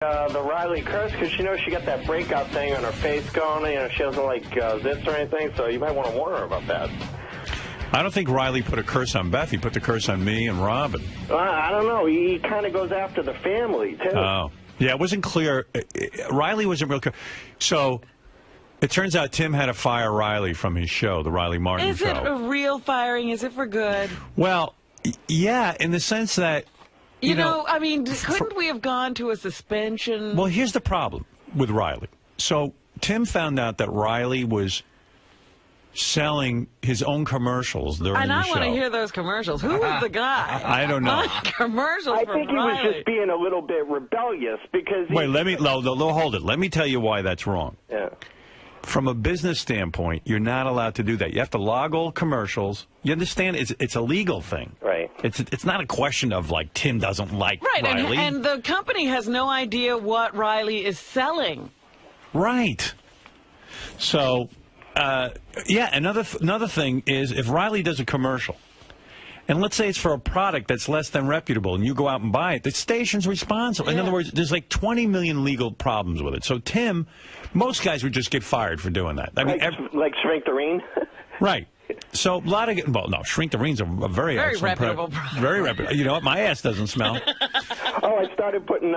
The Riley curse, because you know she got that breakout thing on her face going. You know, she doesn't like zits or anything, so you might want to warn her about that. I don't think Riley put a curse on Beth. He put the curse on me and Robin. I don't know. He kind of goes after the family, too. Oh. Yeah, it wasn't clear. Riley wasn't real clear. So it turns out Tim had to fire Riley from his show, the Riley Martin Show. Is it a real firing? Is it for good? Well, yeah, in the sense that... You know, I mean, couldn't we have gone to a suspension? Well, here's the problem with Riley. So Tim found out that Riley was selling his own commercials during the show. And I want to hear those commercials. Who was the guy? I don't know. Commercials I for think he Riley. was just being a little bit rebellious because... Wait, hold it. Let me tell you why that's wrong. Yeah. From a business standpoint, you're not allowed to do that. You have to log all commercials. You understand? It's a legal thing. Right. It's not a question of, like, Tim doesn't like Riley. And the company has no idea what Riley is selling. Right. So, yeah, another thing is if Riley does a commercial, and let's say it's for a product that's less than reputable, and you go out and buy it, the station's responsible. In other words, there's like 20 million legal problems with it. So Tim, most guys would just get fired for doing that. I mean, like Shrink the Reen? Right. So a lot of Shrink the Reen's a very reputable product. Very reputable. You know what? My ass doesn't smell. Oh, I started putting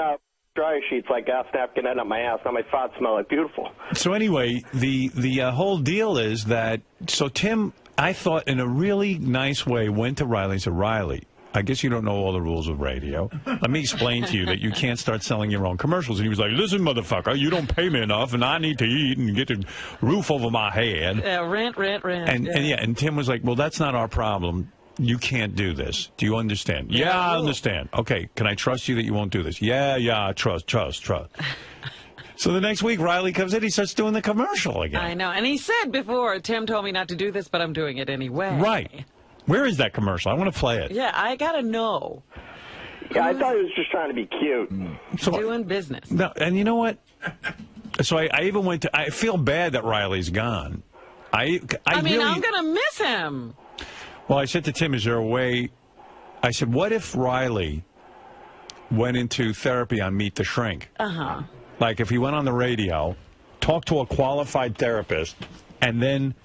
dryer sheets like ass napkin up my ass. Now my farts smell like beautiful. So anyway, the whole deal is that, so Tim, I thought in a really nice way, went to Riley and said, Riley, I guess you don't know all the rules of radio. Let me explain to you that you can't start selling your own commercials. And he was like, listen, motherfucker, you don't pay me enough, and I need to eat and get a roof over my head. Rent. And Tim was like, well, that's not our problem. You can't do this. Do you understand? Yeah, I understand. Okay, can I trust you that you won't do this? Yeah, trust. So the next week, Riley comes in, he starts doing the commercial again. I know. And he said before, Tim told me not to do this, but I'm doing it anyway. Right. Where is that commercial? I want to play it. Yeah, I got to know. Yeah, I thought he was just trying to be cute. So, doing business. No, and you know what? So I even went to... I feel bad that Riley's gone. I mean, really, I'm going to miss him. Well, I said to Tim, is there a way... I said, what if Riley went into therapy on Meet the Shrink? Uh-huh. Like, if he went on the radio, talked to a qualified therapist, and then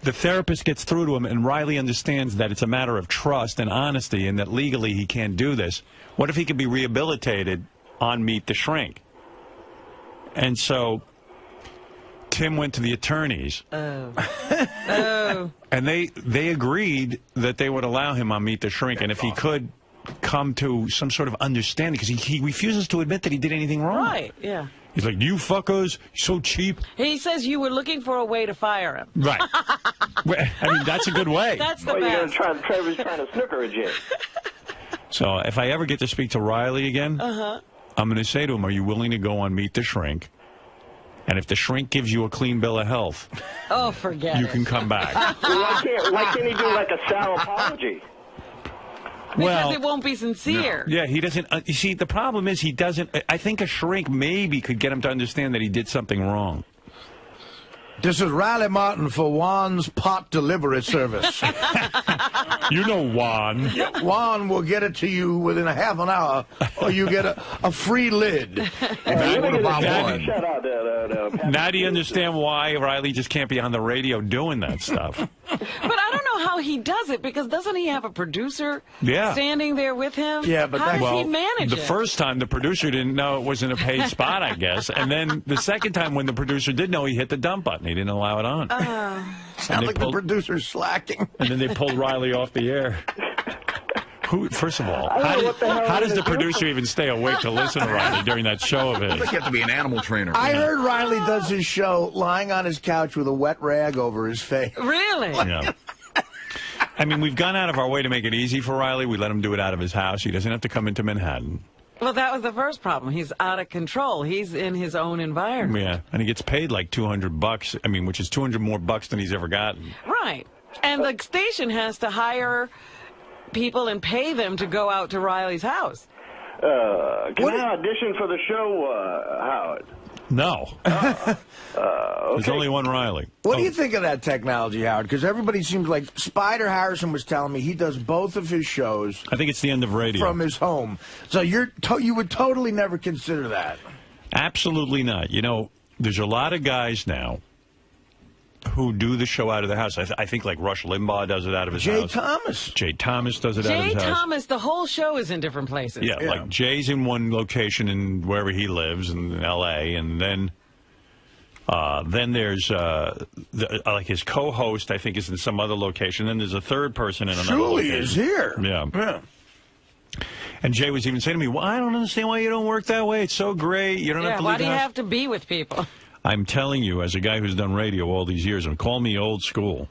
the therapist gets through to him, and Riley understands that it's a matter of trust and honesty and that legally he can't do this. What if he could be rehabilitated on Meet the Shrink? And so Tim went to the attorneys. Oh. And they agreed that they would allow him on Meet the Shrink, and if he could come to some sort of understanding, because he refuses to admit that he did anything wrong. Right, yeah. He's like, you fuckers, so cheap. He says you were looking for a way to fire him. Right. I mean, that's a good way. That's the best. Trevor's trying to snooker a jig. So if I ever get to speak to Riley again, I'm going to say to him, are you willing to go on Meet the Shrink? And if the shrink gives you a clean bill of health, forget you can come back. Why can't he do like a sour apology? Because it won't be sincere. No. Yeah, he doesn't. You see, the problem is he doesn't. I think a shrink maybe could get him to understand that he did something wrong. This is Riley Martin for Juan's Pot Delivery Service. You know Juan. Juan will get it to you within a half an hour, or you get a free lid. If you want to buy one. Shut up, Now do you understand why Riley just can't be on the radio doing that stuff? But I don't know how he does it, because doesn't he have a producer standing there with him? Yeah, but how does he manage the it? first time the producer didn't know it wasn't a paid spot, I guess. And then the second time when the producer did know, he hit the dump button. He didn't allow it on. Sounds like the producer's slacking. And then they pulled Riley off the air. First of all, how does the producer even stay awake to listen to Riley during that show of his? I think you have to be an animal trainer. I heard Riley does his show lying on his couch with a wet rag over his face. Really? Yeah. I mean, we've gone out of our way to make it easy for Riley. We let him do it out of his house. He doesn't have to come into Manhattan. Well, that was the first problem. He's out of control. He's in his own environment. Yeah, and he gets paid like $200. I mean, which is $200 more than he's ever gotten. Right. And the station has to hire people and pay them to go out to Riley's house. Can I audition for the show, Howard? No. Okay. There's only one Riley. What do you think of that technology, Howard? Because everybody seems like Spider Harrison was telling me he does both of his shows. I think it's the end of radio. From his home. So you would totally never consider that. Absolutely not. You know, there's a lot of guys now who do the show out of the house. I think like Rush Limbaugh does it out of his house. Jay Thomas does it out of his house. Jay Thomas, the whole show is in different places. Yeah, like Jay's in one location in wherever he lives in L.A., and then there's like his co-host, I think, is in some other location. Then there's a third person in another location. Julie is here. Yeah. And Jay was even saying to me, well, I don't understand why you don't work that way. It's so great. You don't have to leave why do the you house. have to be with people? I'm telling you, as a guy who's done radio all these years, and call me old school,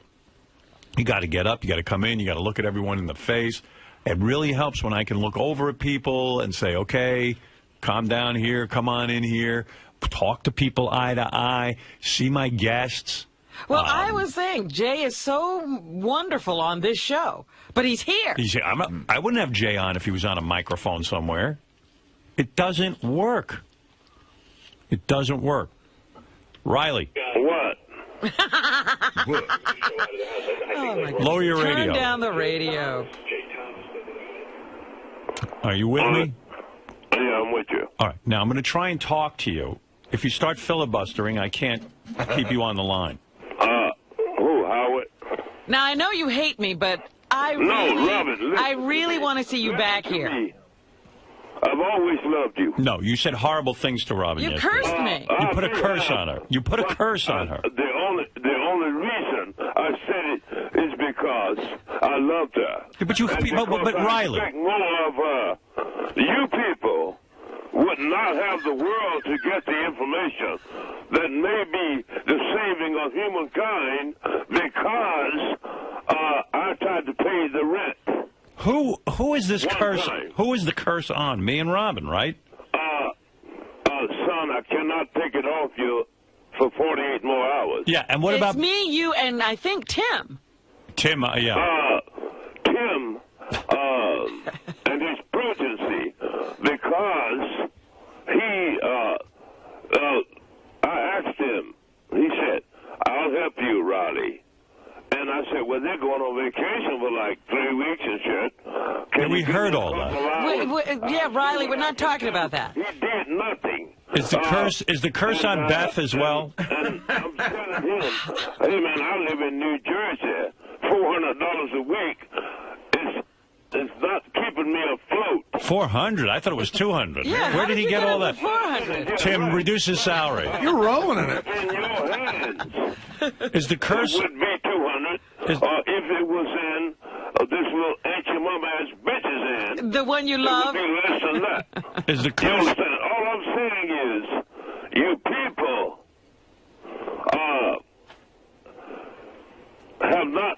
you got to get up, you got to come in, you got to look at everyone in the face. It really helps when I can look over at people and say, okay, calm down here, come on in here, talk to people eye to eye, see my guests. Well, I was saying, Jay is so wonderful on this show, but he's here. I wouldn't have Jay on if he was on a microphone somewhere. It doesn't work. It doesn't work. Riley. What? Oh my God. Lower your radio. Turn down the radio. Are you with me? Yeah, I'm with you. All right. Now, I'm going to try and talk to you. If you start filibustering, I can't keep you on the line. Who, Howard? Now, I know you hate me, but I really want to see you back here. I've always loved you. No, you said horrible things to Robin yesterday. You cursed me. You put a curse on her. You put a curse on her. The only reason I said it is because I loved her. Yeah, but Riley. I expect more of her. You people would not have the world to get the information that may be the saving of humankind because I tried to pay the rent. Who is this curse? Who is the curse on? Me and Robin, right? Son, I cannot take it off you for 48 more hours. Yeah, and what about... It's me, you, and I think Tim. Tim, yeah. Tim and his prudence, because he, I asked him, he said, I'll help you, Riley. And I said, well, they're going on vacation for like 3 weeks and shit. And we heard all that. Yeah, Riley, we're not talking about that. He did nothing. Is the curse on Beth as well? And I'm telling him, hey, man, I live in New Jersey. $400 a week is not keeping me afloat. 400? I thought it was 200. Yeah, Where did he get all that? 400. Tim, reduce his salary. You're rolling in it. In your hands. Is the curse... It would be 200 if it was in this little ass bitch's hand. The one you love? It would be less than that. Is the You curse... understand? All I'm saying is, you people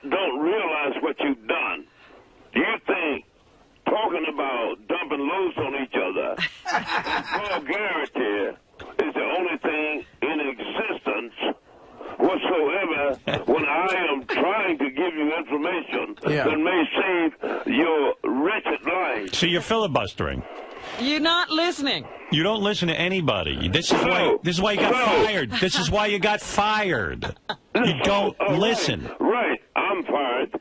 don't realize what you've done. You think talking about dumping loads on each other, vulgarity is the only thing in existence whatsoever when I am trying to give you information that may save your wretched life. So you're filibustering. You're not listening. You don't listen to anybody. This is why you got fired. This is why you got fired. You don't listen. Right. I'm fired.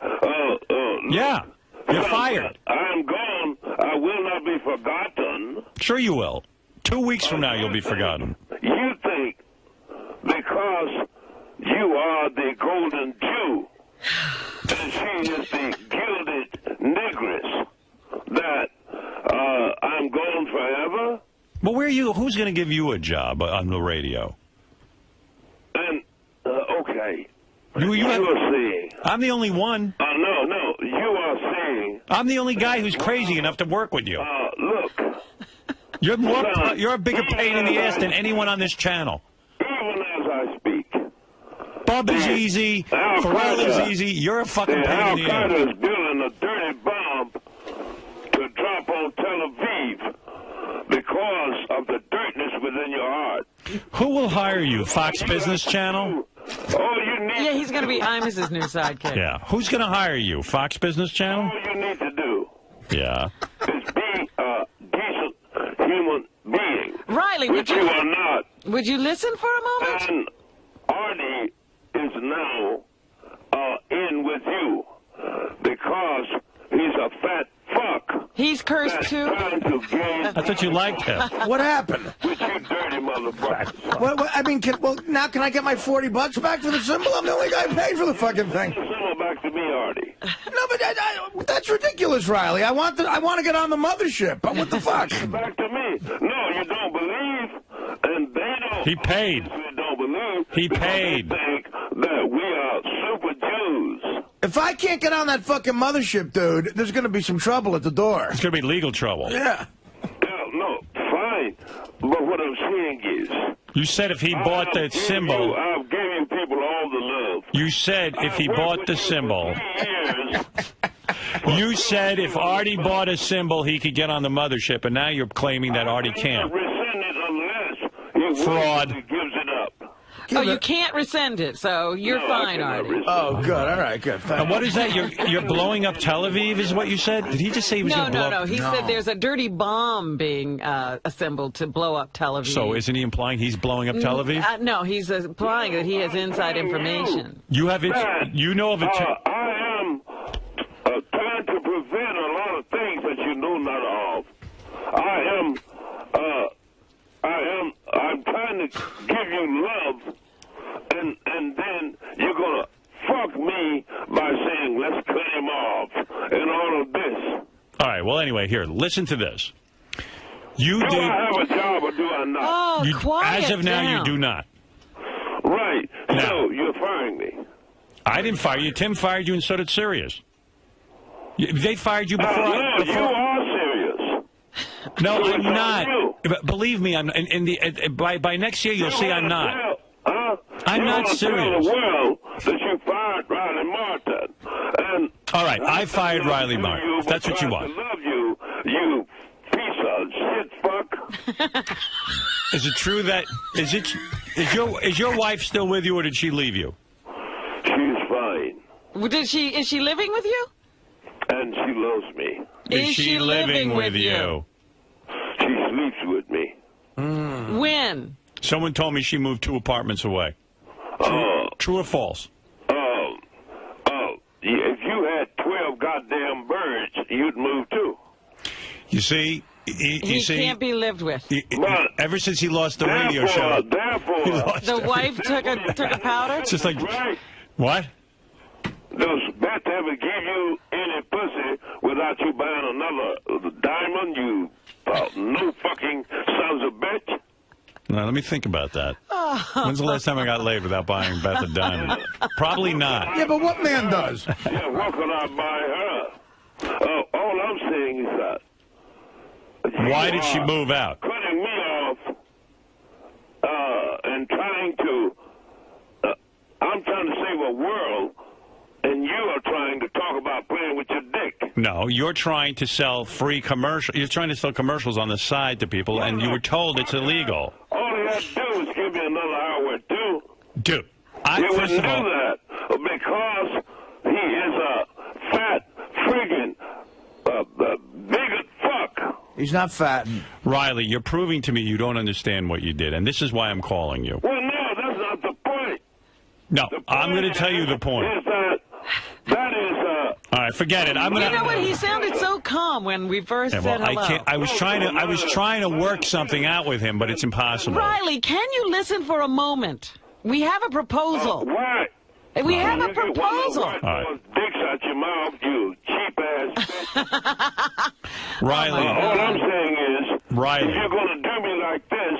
Yeah. You're fired. I'm gone. I will not be forgotten. Sure you will. 2 weeks from now, you'll be forgotten. You think because you are the golden Jew and she is the gilded negress that I'm gone forever? Well, where are you? Who's going to give you a job on the radio? And, okay. You are saying. I'm the only one. No. You are saying. I'm the only guy who's crazy enough to work with you. Look. You're a bigger pain in the ass than anyone on this channel. Even as I speak. Bub is easy. Pharrell is easy. You're a fucking pain in the ass. Al-Qaeda is building a dirty bomb to drop on Tel Aviv because of the dirtness within your heart. Who will hire you? Fox Business Channel? Yeah, he's going to be Imus's new sidekick. Yeah. Who's going to hire you? Fox Business Channel? All you need to do is be a decent human being. Riley, which you are not. Would you listen for a moment? And Artie is now in with you because he's a fat fuck. He's cursed too? I thought you liked him. What happened? With you dirty motherfuckers. What, I mean, now can I get my $40 back for the symbol? I'm the only guy who paid for the fucking thing. The symbol back to me, Artie. No, but that's ridiculous, Riley. I want to get on the mothership. But what the fuck? Back to me. No, you don't believe, and they don't. He paid. Don't believe. He paid. They think that we are super Jews. If I can't get on that fucking mothership, dude, there's going to be some trouble at the door. It's going to be legal trouble. Yeah. No, fine. But what I'm saying is... You said if he bought that symbol... I've given you people all the love. You said if he bought the symbol... You said if Artie bought a symbol, he could get on the mothership, and now you're claiming that Artie can't. Rescind it unless he fraud. Gives it up. You can't rescind it, so you're fine, Artie. Oh, good. All right, good. And what is that? You're blowing up Tel Aviv, is what you said? Did he just say he was going to blow up? No. He said there's a dirty bomb being assembled to blow up Tel Aviv. So isn't he implying he's blowing up Tel Aviv? No, he's implying that he has inside information. You have it. You know of a. I am trying to prevent a lot of things that you know not of. I'm trying to give you love, and then you're gonna fuck me by saying let's cut him off and all of this. All right. Well, anyway, here, listen to this. Do I have a job or do I not? Quiet as of now, down. you do not. Right. No. So you're firing me. I didn't fire you. Tim fired you, and so did Sirius. They fired you before. No, you are serious. No, I'm not. Believe me, I'm. By next year, you'll see I'm not. I'm not serious. Tell the world that you fired Riley Martin. And all right, I fired Riley Martin. If that's what you want. I love you, you piece of shit fuck. Is it true that is your wife still with you, or did she leave you? She's fine. Is she living with you? And she loves me. Is she living with you? She sleeps with me. When? Someone told me she moved 2 apartments away. True or false? If you had 12 goddamn birds, you'd move too. You see? He can't be lived with. Ever since he lost the radio show. The wife took a powder? It's just like, right. What? Does Beth ever give you any pussy without you buying another diamond, you no fucking sons of bitch? No, let me think about that. When's the last time I got laid without buying Beth a diamond? Probably not. Yeah, but what man does? Yeah, what could I buy her? All I'm saying is that... Why did she move out? Cutting me off and trying to... I'm trying to save a world, and you are trying to talk about playing with your dick. No, you're trying to sell free commercials. You're trying to sell commercials on the side to people, and you were told it's illegal. All he had to do was give me another hour or two. Dude, He wouldn't do that because he is a fat, friggin' bigot fuck. He's not fat. Riley, you're proving to me you don't understand what you did, and this is why I'm calling you. Well, no, that's not the point. No, I'm going to tell you the point. Is that is all right, forget it. You know what? He sounded so calm when we first said hello. I was trying to work something out with him, but it's impossible. Riley, can you listen for a moment? We have a proposal. Why? We have a proposal. All right. Dicks out your mouth, you cheap ass. Riley. All I'm saying is, Riley, if you're going to do me like this,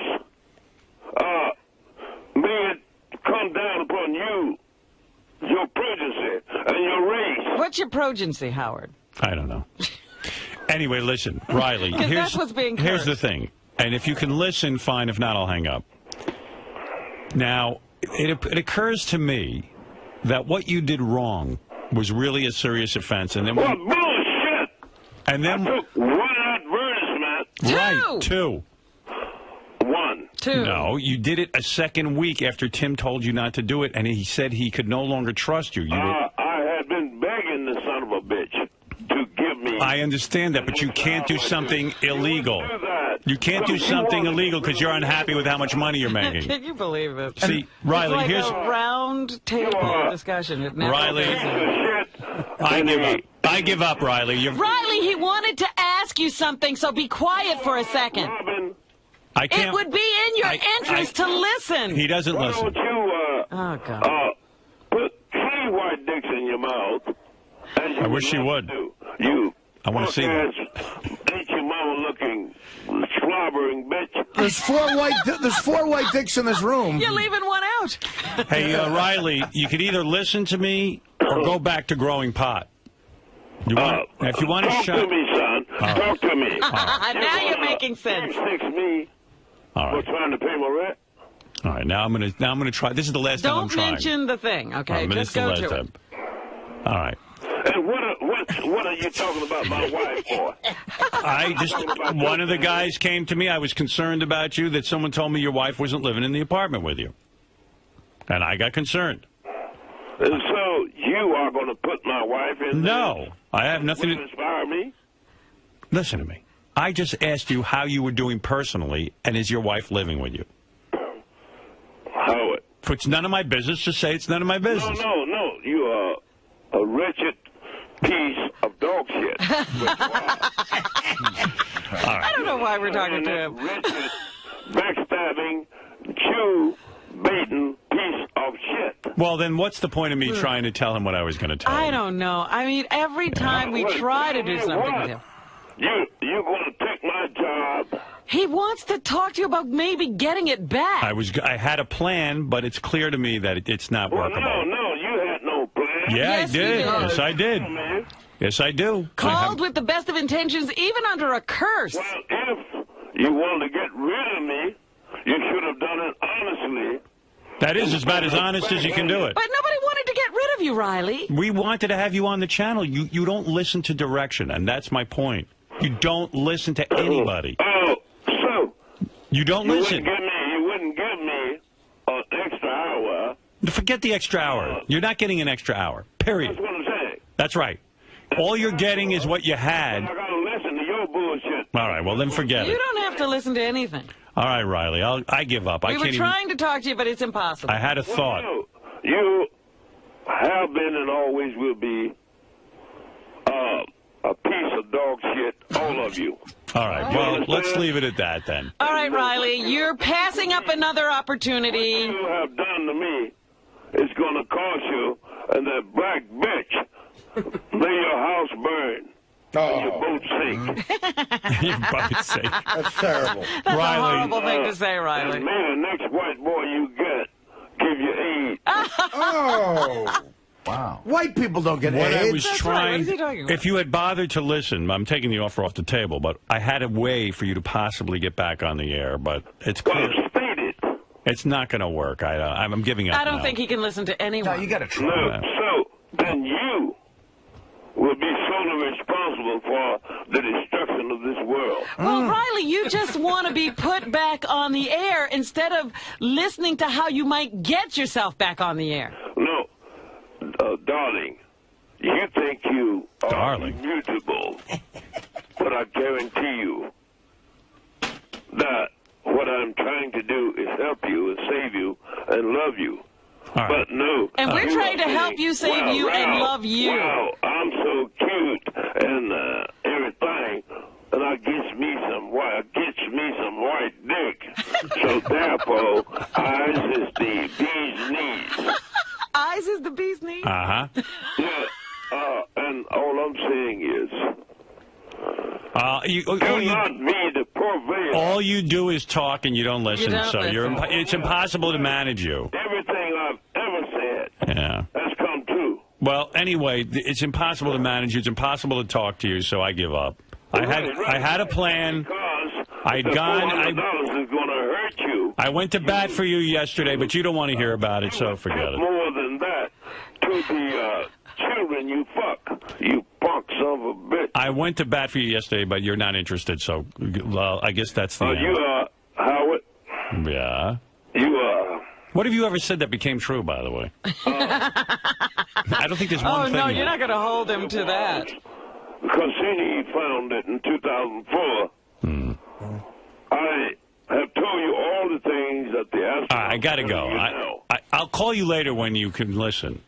may it come down upon you, your progeny, and your race. What's your progeny, Howard? I don't know. Anyway, listen, Riley. That's what's being cursed. Here's the thing, and if you can listen, fine. If not, I'll hang up. Now, it occurs to me that what you did wrong was really a serious offense, and then what bullshit! And then I took one advertisement. Right, 2. 1. 2. No, you did it a second week after Tim told you not to do it, and he said he could no longer trust you. I had been begging the son of a bitch to give me. I understand that, but you can't do something illegal. Do that. You can't do something illegal because you're unhappy with how much money you're making. Can you believe it? See, Riley, it's like here's a round table discussion. Riley, I give up, Riley. Riley, he wanted to ask you something, so be quiet for a second. I can't. It would be in your interest to listen. He doesn't listen. Why don't you, oh, God. put 3 white dicks in your mouth? I wish you would. I want to see that. Ain't your mama looking slobbering bitch? There's 4 white dicks in this room. You're leaving one out. Hey, Riley, you could either listen to me or go back to growing pot. If you want to talk to me, son. Talk to me. Now you're making sense. Me. All right. For trying to pay my rent. All right. Now I'm gonna try. This is the last time I'm trying. Don't mention the thing, okay? Just go to to it. All right. And what are you talking about my wife for? One of the guys came to me. I was concerned about you, that someone told me your wife wasn't living in the apartment with you. And I got concerned. And so you are going to put my wife in No. I have nothing to inspire me? Listen to me. I just asked you how you were doing personally, and is your wife living with you? Howard. If it's none of my business, just say it's none of my business. No. You are a wretched piece of dog shit. I don't know why we're talking to him. Wretched, backstabbing, Jew-baiting piece of shit. Well, then what's the point of me trying to tell him what I was going to tell him? I don't know. I mean, every time we try to do something with him. You're going to take my job. He wants to talk to you about maybe getting it back. I had a plan, but it's clear to me that it's not workable. No, you had no plan. Yeah, yes, I did. Yes, I did. Yes, I do. Called with the best of intentions, even under a curse. Well, if you wanted to get rid of me, you should have done it honestly. That is about as honest as you can do it. But nobody wanted to get rid of you, Riley. We wanted to have you on the channel. You don't listen to direction, and that's my point. You don't listen to anybody. Oh, so you don't listen. You wouldn't give me an extra hour. Forget the extra hour. You're not getting an extra hour. Period. That's what I'm saying. That's right. All you're getting is what you had. I gotta listen to your bullshit. All right, well then forget it. You don't have to listen to anything. All right, Riley, I give up. We were trying to talk to you, but it's impossible. I had a thought. No, you have been and always will be a piece of dog shit, all of you. All right, well, let's leave it at that then. All right, Riley, you're passing up another opportunity. What you have done to me is going to cost you, and that black bitch, may your house burn. Oh. Your boat sink. Your boat sink. That's terrible. That's Riley. a horrible thing to say, Riley. And may the next white boy you get give you AIDS. Oh. Wow. White people don't get What AIDS. I was That's trying, right. What is he talking about? if you had bothered to listen, I'm taking the offer off the table, but I had a way for you to possibly get back on the air, but it's clear. Well, state it. It's not going to work. I'm giving up I don't now. think he can listen to anyone. No, you got to try. No, so then you will be solely responsible for the destruction of this world. Well, Riley, you just want to be put back on the air instead of listening to how you might get yourself back on the air. No, darling, you think you are immutable, but I guarantee you that what I'm trying to do is help you and save you and love you. All right. But no. And we're trying to help you, save you, and love you. Wow, I'm so cute and everything, and I gets me some white dick. So therefore, eyes is the bee's knees. Eyes is the bee's knees? Uh-huh. Yeah, and all I'm saying is, all you do is talk and you don't listen, so listen. it's impossible to manage you. Everything I've ever said has come true. Well, anyway, it's impossible to manage you. It's impossible to talk to you, so I give up. I had a plan. I'd gone. $400 is going to hurt you. I went to bat for you yesterday, but you don't want to hear about it, so forget it. More than that to the children you fuck, you punk son of a bitch. I went to bat for you yesterday, but you're not interested, so well, I guess that's the end. You are, Howard. Yeah. You are. What have you ever said that became true, by the way? I don't think there's one thing. Oh, no, you're not going to hold him to that. Cassini found it in 2004. the things that the astronauts... I got to go. I'll call you later when you can listen.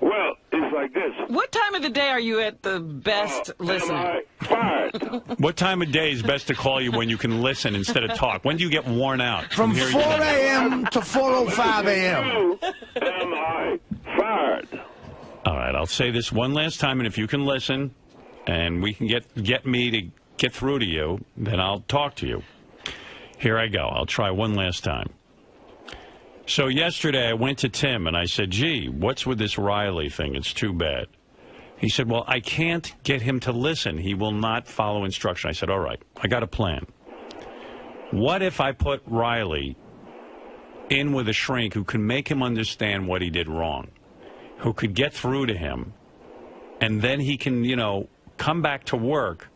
Well, it's like this. What time of the day are you at the best listening? Am I fired? What time of day is best to call you when you can listen instead of talk? When do you get worn out? From 4 a.m. to 4:05 a.m. Am I fired? All right, I'll say this one last time, and if you can listen, and we can get me to get through to you, then I'll talk to you. Here I go. I'll try one last time. So yesterday I went to Tim and I said, gee, what's with this Riley thing? It's too bad. He said, well, I can't get him to listen. He will not follow instruction. I said, all right, I got a plan. What if I put Riley in with a shrink who can make him understand what he did wrong, who could get through to him, and then he can, you know, come back to work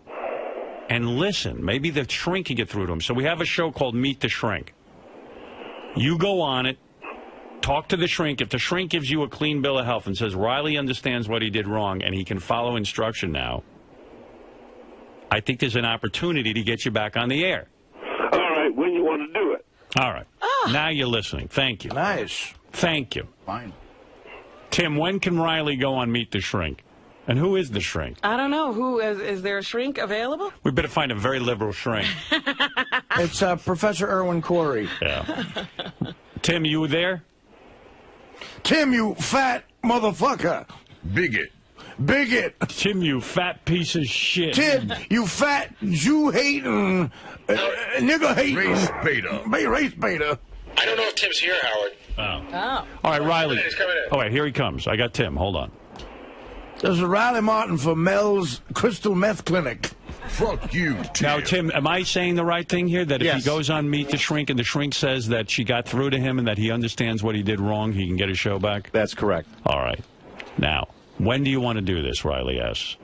and listen. Maybe the shrink can get through to him. So we have a show called Meet the Shrink. You go on it, talk to the shrink. If the shrink gives you a clean bill of health and says Riley understands what he did wrong and he can follow instruction now, I think there's an opportunity to get you back on the air. All right, when you want to do it. All right. Now you're listening. Thank you. Nice. Thank you. Fine. Tim, when can Riley go on Meet the Shrink? And who is the shrink? I don't know. Who is there a shrink available? We better find a very liberal shrink. It's Professor Irwin Corey. Yeah. Tim, you there? Tim, you fat motherfucker. Bigot. Bigot. Tim, you fat piece of shit. Tim, you fat Jew-hating, nigger-hating. Race beta. Race beta. I don't know if Tim's here, Howard. Oh. All right, Riley. He's coming in. All right, here he comes. I got Tim. Hold on. This is Riley Martin for Mel's Crystal Meth Clinic. Fuck you, Tim. Now, Tim, am I saying the right thing here? That if Yes. he goes on Meet the Shrink and the shrink says that she got through to him and that he understands what he did wrong, he can get his show back? That's correct. All right. Now, when do you want to do this, Riley S.?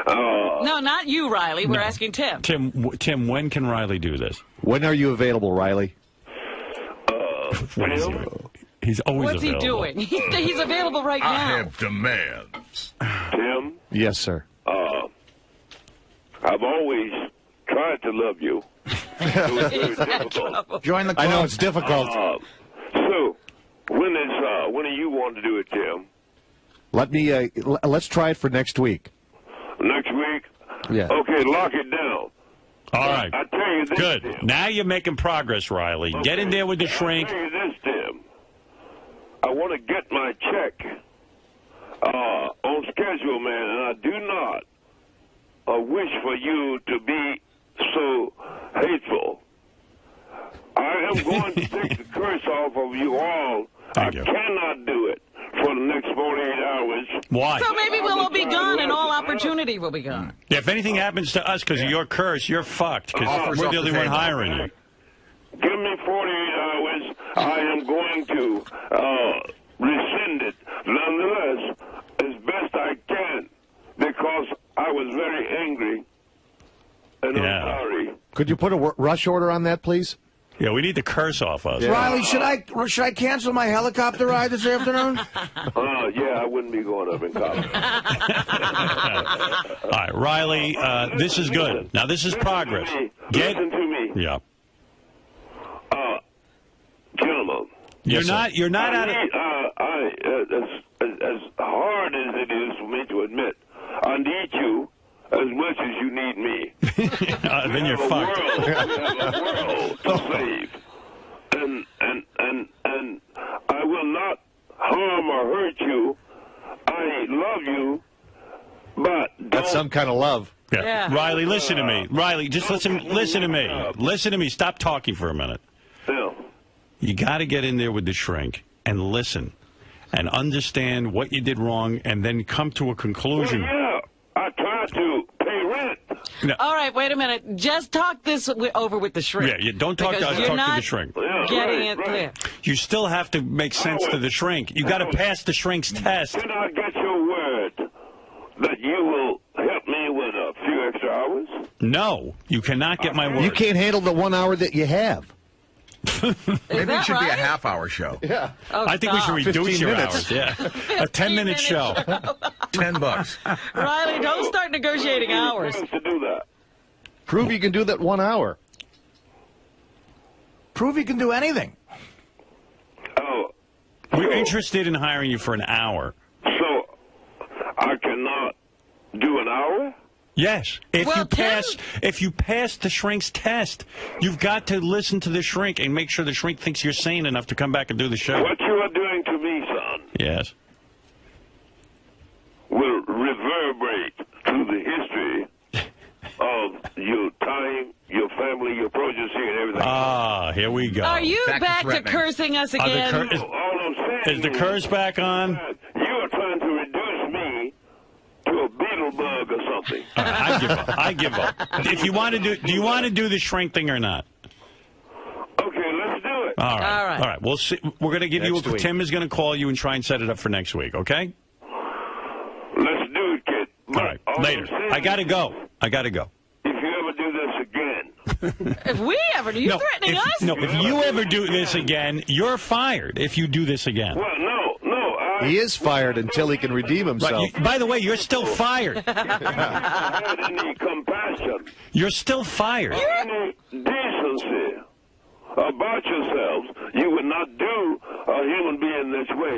No, not you, Riley. We're asking Tim. Tim, when can Riley do this? When are you available, Riley? What is he? He's always What's available. he doing? He's available right I now. have demands. Tim, Yes, sir. I've always tried to love you. It was very difficult. Join the club. I know it's difficult. So, when do you want to do it, Tim? Let's try it for next week. Next week? Yeah. Okay, lock it down. All right. I tell you this, Good. Tim. Now you're making progress, Riley. Get in there with the shrink. I tell you this, Tim. I want to get my check on schedule, man, and I do not wish for you to be so hateful. I am going to take the curse off of you all. Thank you. Cannot do it for the next 48 hours. Why? So maybe we'll all be gone and all opportunity will be gone. Yeah, if anything happens to us because of your curse, you're fucked because Offers we're off the the only one table. hiring you. Give me 48 hours. I am going to rescind it. Nonetheless, as best I can, because I was very angry, and Yeah. I'm sorry. Could you put a rush order on that, please? Yeah, we need the curse off us. Riley, should I cancel my helicopter ride this afternoon? Yeah, I wouldn't be going up in college. All right, Riley, this is good. Now, this is progress. Listen to me. Yeah. Gentlemen. You're not out of... As hard as it is for me to admit, I need you as much as you need me. then you're fucked. We have a world to save. And I will not harm or hurt you. I love you, but That's some kind of love. Yeah. Yeah. Riley, listen to me. Riley, just listen to me. Listen to me. Stop talking for a minute. Yeah. You got to get in there with the shrink and listen and understand what you did wrong and then come to a conclusion. Yeah, I tried to pay rent. All right, wait a minute. Just talk this over with the shrink. Yeah, you don't talk to Because us, you're talk to not the shrink. getting it clear. You still have to make sense to the shrink. You got to pass the shrink's test. Can I get your word that you will help me with a few extra hours? No, you cannot get my word. You can't handle the 1 hour that you have. Maybe it that should be a right? half-hour show. Yeah. Oh, I think we should stop. reduce 15 your minutes. hours. Yeah, a 10-minute show. $10. Riley, don't start negotiating hours. To do that. Prove you can do that 1 hour. Prove he can do anything. Oh, We're interested in hiring you for an hour. so I cannot do an hour? Yes. If Well, you pass the shrink's test, you've got to listen to the shrink and make sure the shrink thinks you're sane enough to come back and do the show. What you are doing to me, son, Yes. will reverberate through the history of your time, your family, your progeny, and everything. Ah, here we go. Are you Back to back to threatening. cursing us Are the again? cur- is, All I'm saying is the curse back on? you are trying to reduce me to a beetle bug or something. All right, I give up. I give up. If you want to do you want to do the shrink thing or not? Okay, let's do it. All right. All right. All right. We'll see. We're going to give Next you. week. Tim is going to call you and try and set it up for next week. Okay. Let's do it, kid. But All right. all Later. I'm saying I got to is, go. I got to go. If you ever do this again, If we ever do, you threatening if, us? No, if you ever do this again, you're fired. If you do this again. well, no. He is fired until he can redeem himself. Right. By the way, you're still fired. had any compassion, You're still fired. any decency about yourselves, you would not do a human being this way.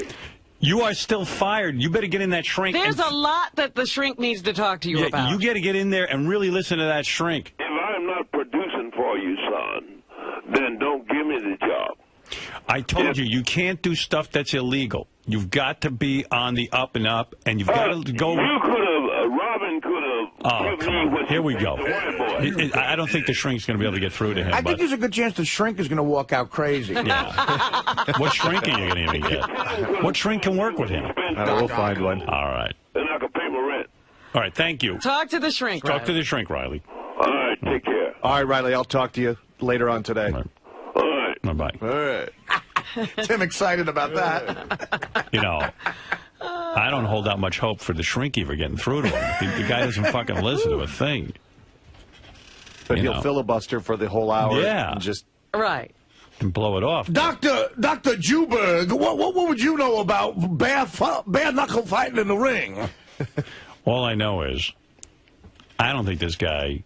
You are still fired. You better get in that shrink. There's a lot that the shrink needs to talk to you about. You got to get in there and really listen to that shrink. If I'm not producing for you, son, then don't give me the job. I told you, you can't do stuff that's illegal. You've got to be on the up and up, and you've got to go. You could have, Robin could have Oh, given come me on. what Here you we paid go. the white boy. I don't think the shrink's going to be able to get through to him. I but think there's a good chance the shrink is going to walk out crazy. yeah. What shrink are you going to even get? What shrink can work with him? We'll find one. All right. And I can pay my rent. All right. Thank you. Talk to the shrink. Talk to the shrink, Riley. All right, take care. All right, Riley, I'll talk to you later on today. All right. Bye-bye. All right. Tim excited about that. You know, I don't hold out much hope for the shrink ever getting through to him. The guy doesn't fucking listen to a thing. But You he'll know. filibuster for the whole hour. Yeah. And just Right. And blow it off. Dr. Juberg, what would you know about bare knuckle fighting in the ring? All I know is, I don't think this guy.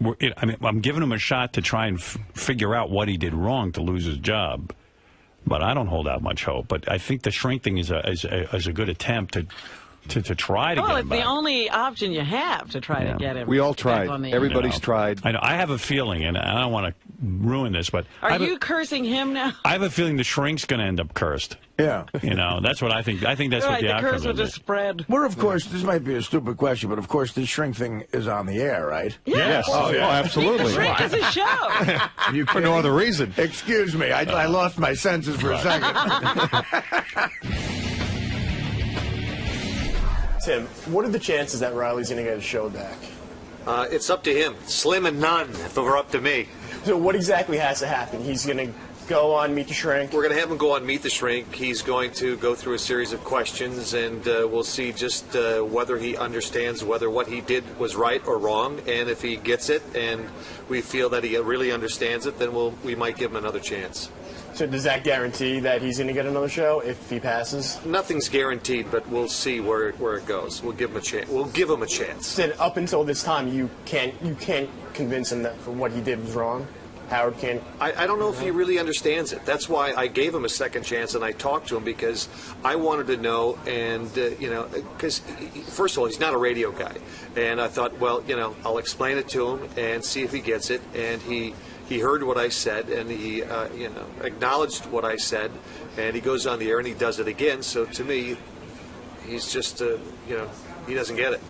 I mean, I'm giving him a shot to try and figure out what he did wrong to lose his job, but I don't hold out much hope. But I think the shrink thing is a good attempt to try to Well, get it's him the back. only option you have to try to get him. we all back tried. on the air. Everybody's tried. I know. I have a feeling, and I don't want to ruin this, but I Are have you cursing him now? I have a feeling the shrink's going to end up cursed. Yeah. You know, that's what I think. I think that's Right, what the the outcome curse will is. just spread. We're, of course, this might be a stupid question, but of course this shrink thing is on the air, right? Yes. Oh, The absolutely. shrink is a show. For no other reason. Excuse me, I lost my senses for a second. Tim, what are the chances that Riley's going to get his show back? It's up to him. Slim and none, if it were up to me. So what exactly has to happen? He's going to go on Meet the Shrink? We're going to have him go on Meet the Shrink. He's going to go through a series of questions, and we'll see just whether he understands whether what he did was right or wrong. And if he gets it, and we feel that he really understands it, then we might give him another chance. So does that guarantee that he's going to get another show if he passes? Nothing's guaranteed, but we'll see where it goes. We'll give him a chance. We'll give him a chance. Said up until this time, you can't convince him that for what he did was wrong. Howard can't. I don't know if he really understands it. That's why I gave him a second chance and I talked to him, because I wanted to know, and because first of all, he's not a radio guy, and I thought, well, I'll explain it to him and see if he gets it, and he heard what I said, and he acknowledged what I said, and he goes on the air and he does it again. So to me, he's just he doesn't get it.